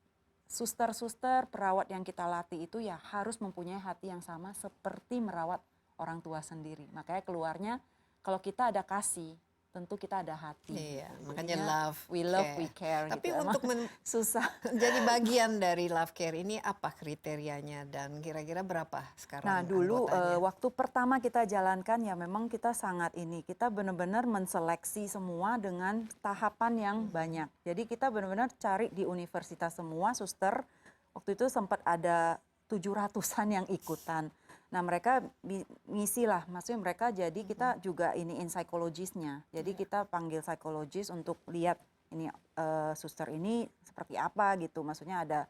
suster-suster, perawat yang kita latih itu ya harus mempunyai hati yang sama seperti merawat orang tua sendiri. Makanya keluarnya kalau kita ada kasih, tentu kita ada hati. Iya, makanya Jadinya, love, we love, we care. Tapi gitu. untuk susah. jadi bagian dari love care ini apa kriterianya dan kira-kira berapa sekarang Nah dulu anggotanya? waktu pertama kita jalankan ya memang kita sangat kita benar-benar menseleksi semua dengan tahapan yang banyak. Jadi kita benar-benar cari di universitas semua suster. Waktu itu sempat ada 700-an yang ikutan. Nah mereka ngisi lah, maksudnya mereka jadi kita juga iniin psikologisnya. Jadi kita panggil psikologis untuk lihat ini suster ini seperti apa gitu. Maksudnya ada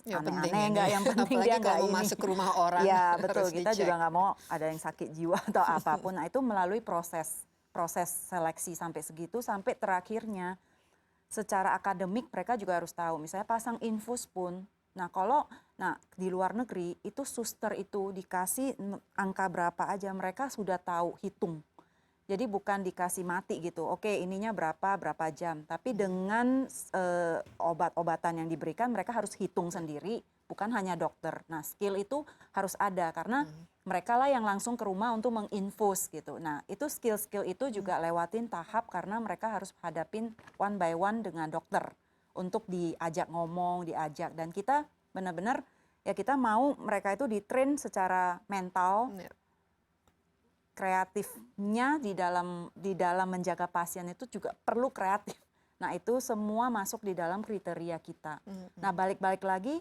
Ya, aneh-aneh enggak, yang penting apalagi dia enggak kalau ini. masuk ke rumah orang. Ya betul, harus kita dicek. juga nggak mau ada yang sakit jiwa atau apapun. Nah itu melalui proses seleksi sampai segitu, sampai terakhirnya secara akademik mereka juga harus tahu. Misalnya pasang infus pun. Nah di luar negeri itu suster itu dikasih angka berapa aja mereka sudah tahu hitung. Jadi bukan dikasih mati gitu. Oke ininya berapa jam. Tapi dengan obat-obatan yang diberikan mereka harus hitung sendiri. Bukan hanya dokter. Nah skill itu harus ada karena mereka lah yang langsung ke rumah untuk menginfus gitu. Nah itu skill-skill itu juga lewatin tahap karena mereka harus hadapin one by one dengan dokter. Untuk diajak ngomong, diajak. Dan kita benar-benar ya kita mau mereka itu di-train secara mental, Ya. kreatifnya di dalam menjaga pasien itu juga perlu kreatif. Nah itu semua masuk di dalam kriteria kita. Nah balik-balik lagi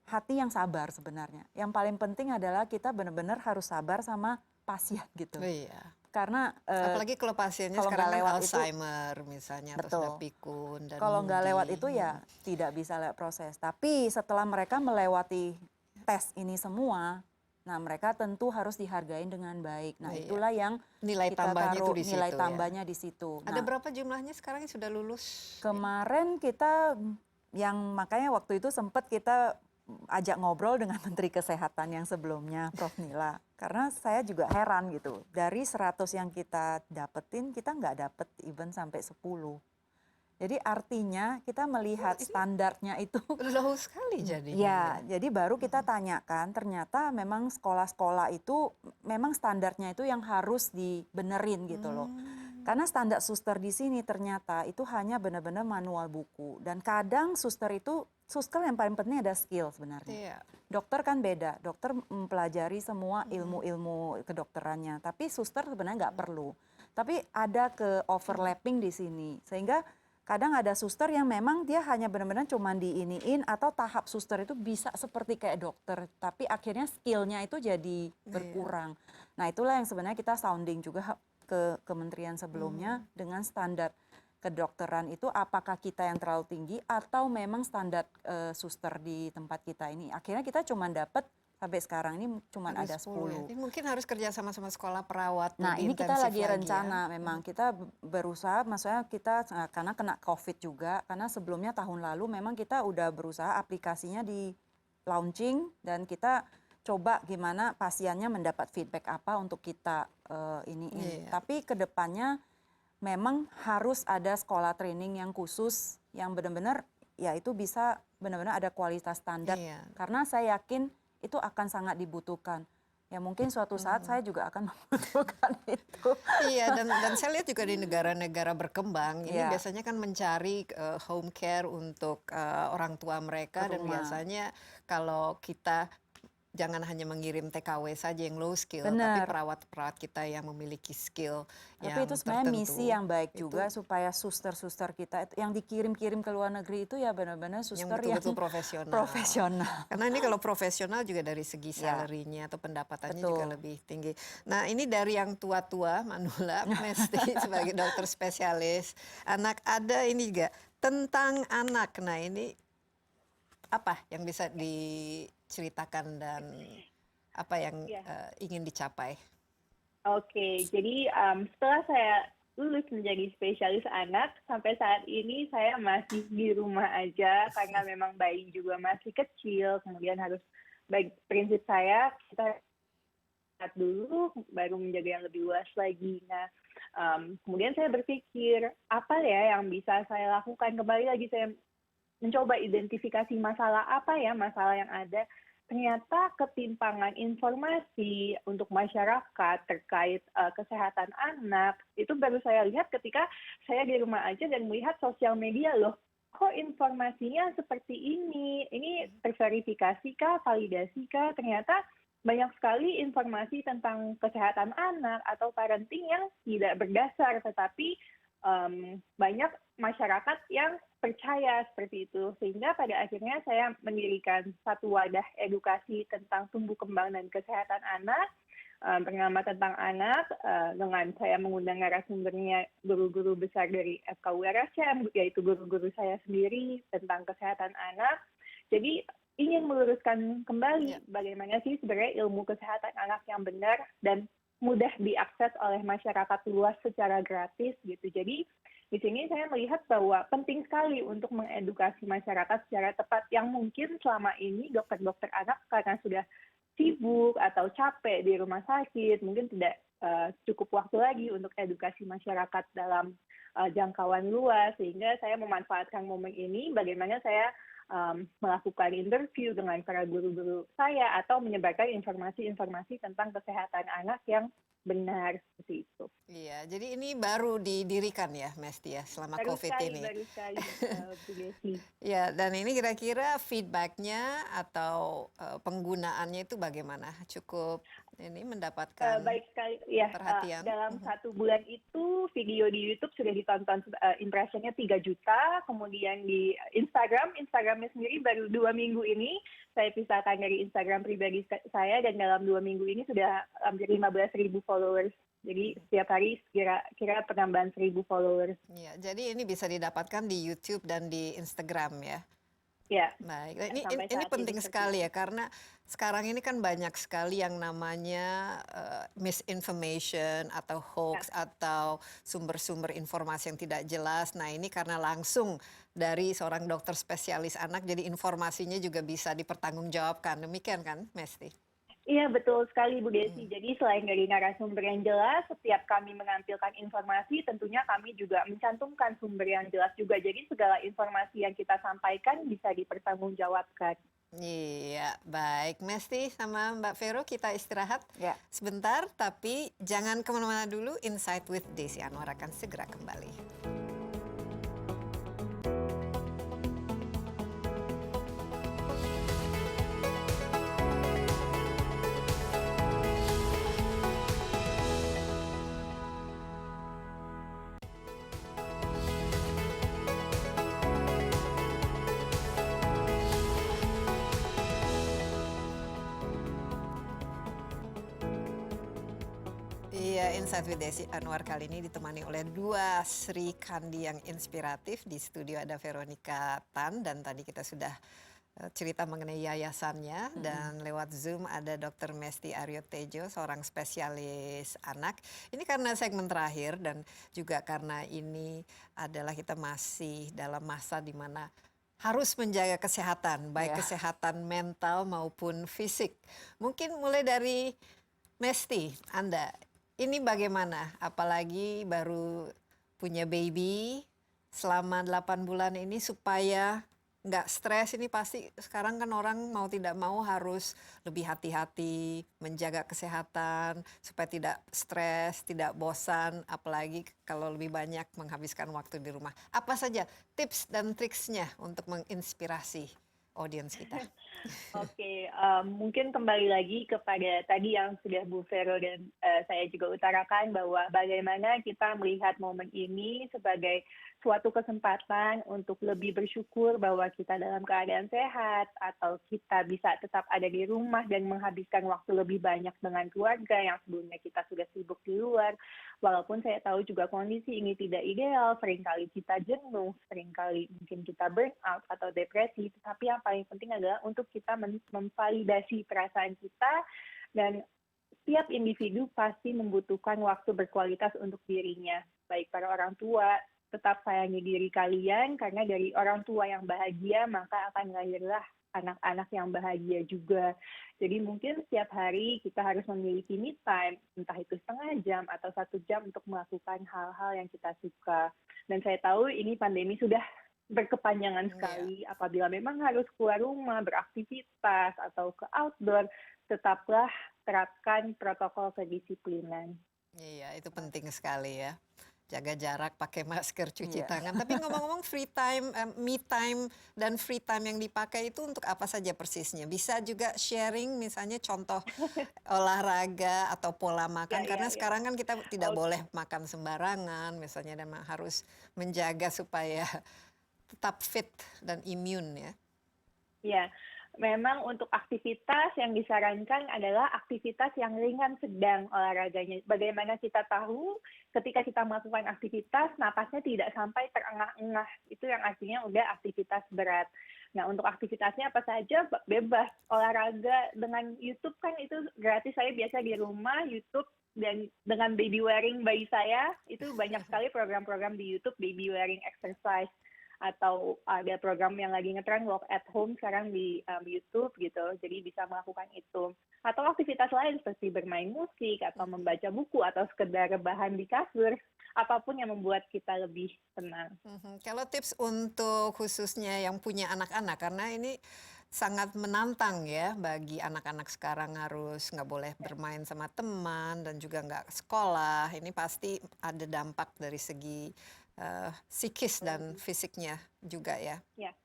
hati yang sabar sebenarnya. Yang paling penting adalah kita benar-benar harus sabar sama pasien gitu. Oh, iya. Karena Apalagi kalau pasiennya kalau sekarang nggak kan lewat Alzheimer misalnya atau Betul. sudah pikun dan kalau nggak mudi. lewat itu ya tidak bisa lewat proses. Tapi setelah mereka melewati tes ini semua, nah mereka tentu harus dihargain dengan baik. Nah Iya. itulah yang Nilai kita tambahnya itu taruh di nilai situ, tambahnya di situ. Ada Nah, berapa jumlahnya sekarang yang sudah lulus? kemarin kita makanya waktu itu sempat kita ajak ngobrol dengan Menteri Kesehatan yang sebelumnya, Prof. Nila. Karena saya juga heran gitu, dari 100 yang kita dapetin, kita nggak dapet even sampai 10. Jadi artinya kita melihat standarnya itu. Low sekali jadinya. Ya, jadi baru kita tanyakan, ternyata memang sekolah-sekolah itu, memang standarnya itu yang harus dibenerin gitu loh. Karena standar suster di sini ternyata itu hanya benar-benar manual buku. Dan kadang suster yang paling penting ada skill sebenarnya. Iya. Dokter kan beda, dokter mempelajari semua ilmu-ilmu kedokterannya. Tapi suster sebenarnya nggak perlu. Tapi ada ke overlapping di sini. Sehingga kadang ada suster yang memang dia hanya benar-benar cuma diiniin atau tahap suster itu bisa seperti kayak dokter. Tapi akhirnya skillnya itu jadi berkurang. Nah itulah yang sebenarnya kita sounding juga ke kementerian sebelumnya dengan standar kedokteran itu apakah kita yang terlalu tinggi atau memang standar suster di tempat kita ini. Akhirnya kita cuma dapat sampai sekarang ini cuma ada 10. Ini mungkin harus kerja sama sekolah perawat. Nah lebih ini kita intensif lagi rencana ya. memang kita berusaha, maksudnya kita karena kena COVID juga, karena sebelumnya tahun lalu memang kita udah berusaha aplikasinya di launching dan kita coba gimana pasiennya mendapat feedback apa untuk kita iniin. Tapi kedepannya memang harus ada sekolah training yang khusus yang benar-benar ya itu bisa benar-benar ada kualitas standar. Iya. Karena saya yakin itu akan sangat dibutuhkan. Ya mungkin suatu saat saya juga akan membutuhkan itu. Iya, dan saya lihat juga di negara-negara berkembang ini Iya. biasanya kan mencari home care untuk orang tua mereka, Ke dan rumah. biasanya kalau kita jangan hanya mengirim TKW saja yang low skill, tapi Benar. perawat-perawat kita yang memiliki skill Tapi yang itu sebenarnya tertentu. misi yang baik juga supaya suster-suster kita yang dikirim-kirim ke luar negeri itu ya benar-benar yang suster betul-betul profesional. profesional. Karena ini kalau profesional juga dari segi Ya. salary-nya atau pendapatannya Betul. juga lebih tinggi. Nah ini dari yang tua-tua, Manula, Mesti sebagai dokter spesialis anak, ada ini juga tentang anak. Nah, ini apa yang bisa diceritakan dan apa yang Ya. ingin dicapai? Oke, jadi setelah saya lulus menjadi spesialis anak, sampai saat ini saya masih di rumah aja karena memang bayi juga masih kecil, kemudian harus baik prinsip saya kita lihat dulu baru menjaga yang lebih luas lagi. Nah, kemudian saya berpikir apa ya yang bisa saya lakukan, kembali lagi saya mencoba identifikasi masalah yang ada. Ternyata ketimpangan informasi untuk masyarakat terkait kesehatan anak itu baru saya lihat ketika saya di rumah aja dan melihat sosial media loh. Kok informasinya seperti ini terverifikasi kah, validasi kah? Ternyata banyak sekali informasi tentang kesehatan anak atau parenting yang tidak berdasar, tetapi banyak masyarakat yang percaya seperti itu. Sehingga pada akhirnya saya mendirikan satu wadah edukasi tentang tumbuh kembang dan kesehatan anak, bernama Tentang Anak, dengan saya mengundang narasumbernya guru-guru besar dari FKU RSCM, yaitu guru-guru saya sendiri tentang kesehatan anak. Jadi ingin meluruskan kembali bagaimana sih sebenarnya ilmu kesehatan anak yang benar dan mudah diakses oleh masyarakat luas secara gratis gitu. Jadi di sini saya melihat bahwa penting sekali untuk mengedukasi masyarakat secara tepat yang mungkin selama ini dokter-dokter anak karena sudah sibuk atau capek di rumah sakit, mungkin tidak cukup waktu lagi untuk edukasi masyarakat dalam jangkauan luas, sehingga saya memanfaatkan momen ini bagaimana saya melakukan interview dengan para guru-guru saya atau menyebarkan informasi-informasi tentang kesehatan anak yang benar seperti itu. Iya, jadi ini baru didirikan ya, Mesti ya, selama COVID ini. Baru sekali, Bu Desi. Ya, dan ini kira-kira feedbacknya atau penggunaannya itu bagaimana? Cukup ini mendapatkan Baik sekali, ya. perhatian? Dalam 1 bulan itu video di YouTube sudah ditonton impressionnya 3 juta, kemudian di Instagramnya sendiri baru 2 minggu ini saya pisahkan dari Instagram pribadi saya dan dalam 2 minggu ini sudah hampir 15.000 followers. Jadi setiap hari kira-kira penambahan 1.000 followers. Ya, jadi ini bisa didapatkan di YouTube dan di Instagram ya. Ya. Baik, nah, Sampai ini saat penting seperti sekali ya karena sekarang ini kan banyak sekali yang namanya misinformation atau hoax atau sumber-sumber informasi yang tidak jelas. Nah, ini karena langsung dari seorang dokter spesialis anak, jadi informasinya juga bisa dipertanggungjawabkan. Demikian kan, Mesti? Iya, betul sekali Bu Desi. Jadi selain dari narasumber yang jelas, setiap kami menampilkan informasi, tentunya kami juga mencantumkan sumber yang jelas juga. Jadi segala informasi yang kita sampaikan bisa dipertanggungjawabkan. Iya, baik. Mesti sama Mbak Vero kita istirahat sebentar, tapi jangan kemana-mana dulu. Insight with Desi Anwar akan segera kembali. Iya, Insight with Desi Anwar kali ini ditemani oleh dua Sri Kandi yang inspiratif. Di studio ada Veronica Tan dan tadi kita sudah cerita mengenai yayasannya dan lewat Zoom ada Dr. Mesti Aryo Tejo, seorang spesialis anak. Ini karena segmen terakhir dan juga karena ini adalah kita masih dalam masa di mana harus menjaga kesehatan, baik kesehatan mental maupun fisik. Mungkin mulai dari Mesti, Anda ini bagaimana? Apalagi baru punya baby selama 8 bulan ini supaya nggak stres. Ini pasti sekarang kan orang mau tidak mau harus lebih hati-hati menjaga kesehatan supaya tidak stres, tidak bosan, apalagi kalau lebih banyak menghabiskan waktu di rumah. Apa saja tips dan triksnya untuk menginspirasi audiens kita? Oke, mungkin kembali lagi kepada tadi yang sudah Bu Vero dan saya juga utarakan bahwa bagaimana kita melihat momen ini sebagai suatu kesempatan untuk lebih bersyukur bahwa kita dalam keadaan sehat atau kita bisa tetap ada di rumah dan menghabiskan waktu lebih banyak dengan keluarga yang sebelumnya kita sudah sibuk di luar. Walaupun saya tahu juga kondisi ini tidak ideal, seringkali kita jenuh, seringkali mungkin kita burn out atau depresi, tetapi yang paling penting adalah untuk kita memvalidasi perasaan kita, dan setiap individu pasti membutuhkan waktu berkualitas untuk dirinya. Baik para orang tua, tetap sayangi diri kalian, karena dari orang tua yang bahagia, maka akan lahirlah anak-anak yang bahagia juga. Jadi mungkin setiap hari kita harus memiliki me time, entah itu setengah jam atau 1 jam untuk melakukan hal-hal yang kita suka. Dan saya tahu ini pandemi sudah berkepanjangan sekali. Apabila memang harus keluar rumah, beraktivitas, atau ke outdoor, tetaplah terapkan protokol kedisiplinan. Iya, itu penting sekali ya. Jaga jarak, pakai masker, cuci tangan. Tapi ngomong-ngomong free time, me time, dan free time yang dipakai itu untuk apa saja persisnya? Bisa juga sharing misalnya contoh olahraga atau pola makan. Karena sekarang kan kita tidak boleh makan sembarangan misalnya, dan harus menjaga supaya tetap fit dan imun ya. Ya, memang untuk aktivitas yang disarankan adalah aktivitas yang ringan sedang olahraganya. Bagaimana kita tahu ketika kita melakukan aktivitas, napasnya tidak sampai terengah-engah. Itu yang artinya udah aktivitas berat. Nah, untuk aktivitasnya apa saja, bebas. Olahraga dengan YouTube kan itu gratis. Saya biasa di rumah, YouTube, dan dengan baby wearing bayi saya, itu banyak sekali program-program di YouTube, baby wearing exercise. Atau ada program yang lagi ngetren walk at home sekarang di YouTube gitu, jadi bisa melakukan itu. Atau aktivitas lain seperti bermain musik atau membaca buku atau sekedar rebahan di kasur, apapun yang membuat kita lebih tenang. Kalau tips untuk khususnya yang punya anak-anak, karena ini sangat menantang ya bagi anak-anak sekarang, harus nggak boleh bermain sama teman dan juga nggak sekolah. Ini pasti ada dampak dari segi psikis dan fisiknya juga ya. Ya.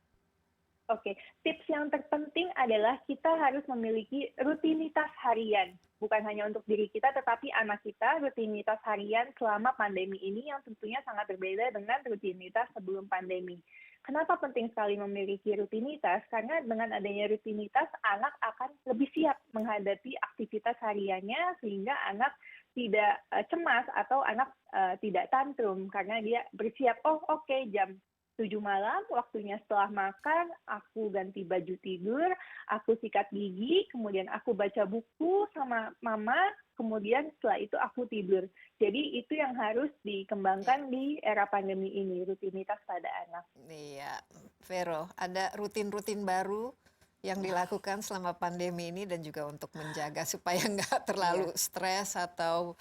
Oke, tips yang terpenting adalah kita harus memiliki rutinitas harian. Bukan hanya untuk diri kita, tetapi anak kita, rutinitas harian selama pandemi ini yang tentunya sangat berbeda dengan rutinitas sebelum pandemi. Kenapa penting sekali memiliki rutinitas? Karena dengan adanya rutinitas, anak akan lebih siap menghadapi aktivitas hariannya, sehingga anak tidak cemas atau anak tidak tantrum karena dia bersiap, oke, jam 7 malam, waktunya setelah makan, aku ganti baju tidur, aku sikat gigi, kemudian aku baca buku sama mama, kemudian setelah itu aku tidur. Jadi itu yang harus dikembangkan di era pandemi ini, rutinitas pada anak. Iya, Vero, ada rutin-rutin baru yang dilakukan selama pandemi ini dan juga untuk menjaga supaya nggak terlalu stres atau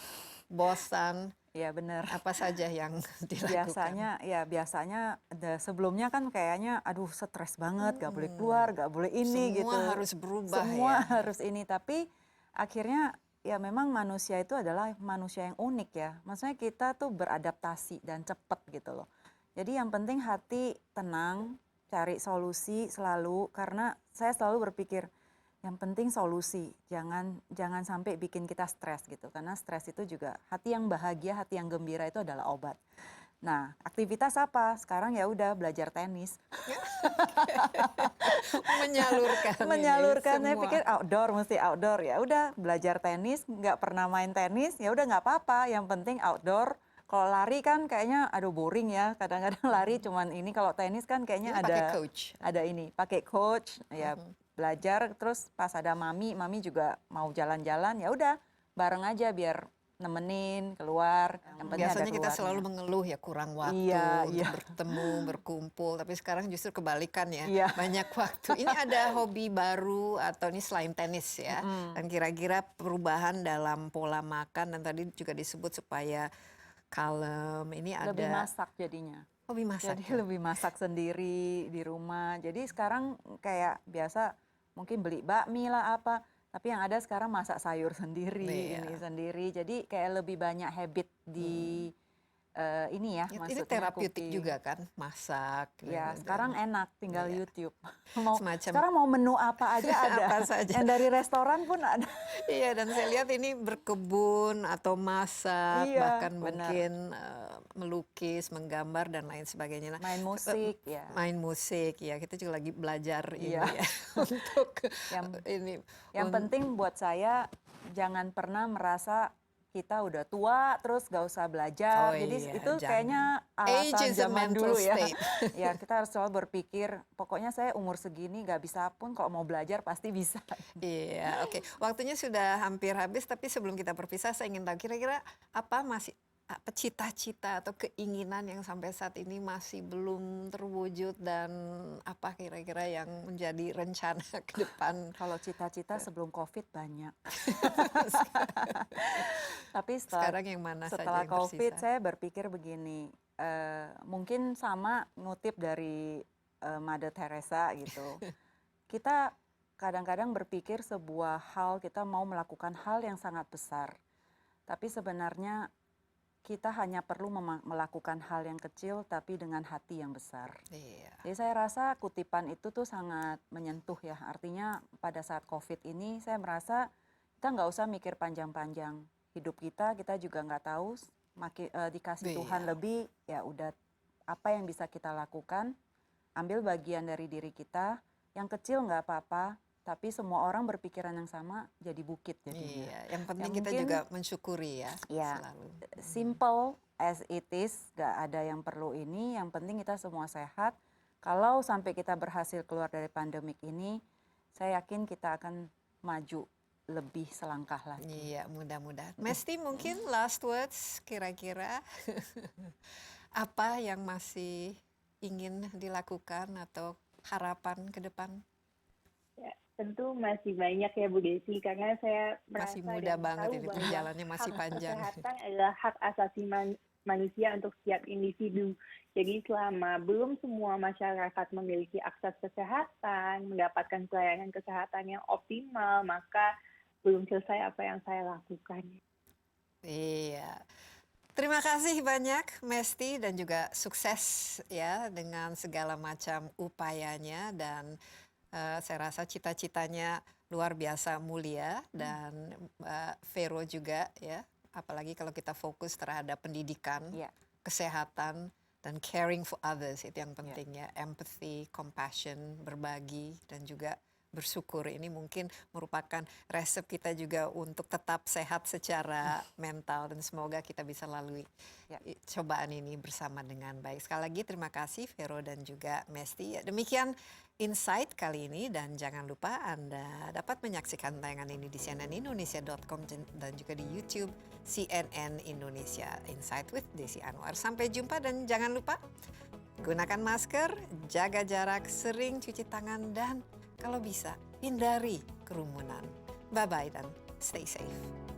bosan? Iya benar. Apa saja yang dilakukan? Biasanya sebelumnya kan kayaknya aduh stres banget, gak boleh keluar, gak boleh ini. Semua gitu. harus berubah. Semua ya. harus ini, tapi akhirnya ya memang manusia itu adalah manusia yang unik ya. Maksudnya kita tuh beradaptasi dan cepet gitu loh. Jadi yang penting hati tenang, cari solusi selalu, karena saya selalu berpikir yang penting solusi, jangan sampai bikin kita stres gitu, karena stres itu juga, hati yang bahagia, hati yang gembira itu adalah obat. Nah, aktivitas apa? Sekarang ya udah belajar tenis. Menyalurkan. Saya pikir mesti outdoor, ya udah belajar tenis, nggak pernah main tenis, ya udah nggak apa-apa, yang penting outdoor. Kalau lari kan kayaknya aduh boring ya, kadang-kadang lari cuman ini, kalau tenis kan kayaknya ada coach. Ada ini, pakai coach ya. Belajar, terus pas ada mami juga mau jalan-jalan, ya udah bareng aja biar nemenin keluar. Biasanya kita selalu mengeluh ya kurang waktu untuk bertemu, berkumpul, tapi sekarang justru kebalikan ya, banyak waktu. Ini ada hobi baru atau ini selain tenis ya, dan kira-kira perubahan dalam pola makan, dan tadi juga disebut supaya kalem, ini ada lebih masak jadinya. Hobi masak. Jadi lebih masak sendiri di rumah. Jadi sekarang kayak biasa mungkin beli bakmi lah apa, tapi yang ada sekarang masak sayur sendiri, ini sendiri. Jadi kayak lebih banyak habit di ini ya, ini terapeutik juga kan, masak. Ya, sekarang enak, tinggal YouTube. Semacam, sekarang mau menu apa aja ada. Apa saja. Yang dari restoran pun ada. Iya, dan saya lihat ini berkebun atau masak, bahkan mungkin melukis, menggambar dan lain sebagainya. Main musik, ya. Main musik, ya. Kita juga lagi belajar ini ya untuk yang penting buat saya jangan pernah merasa kita udah tua terus gak usah belajar. Oh Jadi iya, itu jangan. kayaknya Age alasan is a zaman mental dulu ya. state. Ya kita harus selalu berpikir, pokoknya saya umur segini gak bisa pun kalau mau belajar pasti bisa. Iya, oke. Waktunya sudah hampir habis, tapi sebelum kita berpisah, saya ingin tahu kira-kira apa cita-cita atau keinginan yang sampai saat ini masih belum terwujud dan apa kira-kira yang menjadi rencana ke depan? Kalau cita-cita sebelum COVID banyak. Tapi Sekarang yang mana saja setelah yang COVID tersisa? saya berpikir begini, mungkin sama ngutip dari Mother Teresa gitu. Kita kadang-kadang berpikir sebuah hal, kita mau melakukan hal yang sangat besar. Tapi sebenarnya kita hanya perlu melakukan hal yang kecil tapi dengan hati yang besar. Iya. Jadi saya rasa kutipan itu tuh sangat menyentuh ya. Artinya pada saat COVID ini saya merasa kita nggak usah mikir panjang-panjang. Hidup kita juga nggak tahu, dikasih Tuhan Iya. lebih, ya udah apa yang bisa kita lakukan, ambil bagian dari diri kita, yang kecil nggak apa-apa, tapi semua orang berpikiran yang sama jadi bukit jadinya. Iya, yang penting Ya, kita mungkin, juga mensyukuri ya, ya, selalu. simple as it is, gak ada yang perlu ini, yang penting kita semua sehat. Kalau sampai kita berhasil keluar dari pandemik ini, saya yakin kita akan maju lebih selangkah lagi. Iya, mudah-mudahan. Mesti mungkin last words kira-kira apa yang masih ingin dilakukan atau harapan ke depan? Ya, tentu masih banyak ya Bu Desi, karena saya merasa Masih muda dan banget tahu ini, bahwa perjalanannya masih hak panjang. kesehatan adalah hak asasi manusia untuk setiap individu. Jadi selama belum semua masyarakat memiliki akses kesehatan, mendapatkan pelayanan kesehatan yang optimal, maka belum selesai apa yang saya lakukan. Iya. Terima kasih banyak Mesti dan juga sukses ya dengan segala macam upayanya dan saya rasa cita-citanya luar biasa mulia dan Vero juga ya, apalagi kalau kita fokus terhadap pendidikan, Ya. kesehatan dan caring for others, itu yang penting ya, empathy, compassion, berbagi dan juga bersyukur. Ini mungkin merupakan resep kita juga untuk tetap sehat secara mental dan semoga kita bisa lalui cobaan ini bersama dengan baik. Sekali lagi terima kasih Vero dan juga Mesti. Demikian Insight kali ini dan jangan lupa Anda dapat menyaksikan tayangan ini di cnnindonesia.com dan juga di YouTube CNN Indonesia Insight with Desi Anwar. Sampai jumpa dan jangan lupa gunakan masker, jaga jarak, sering cuci tangan dan kalau bisa hindari kerumunan. Bye-bye dan stay safe.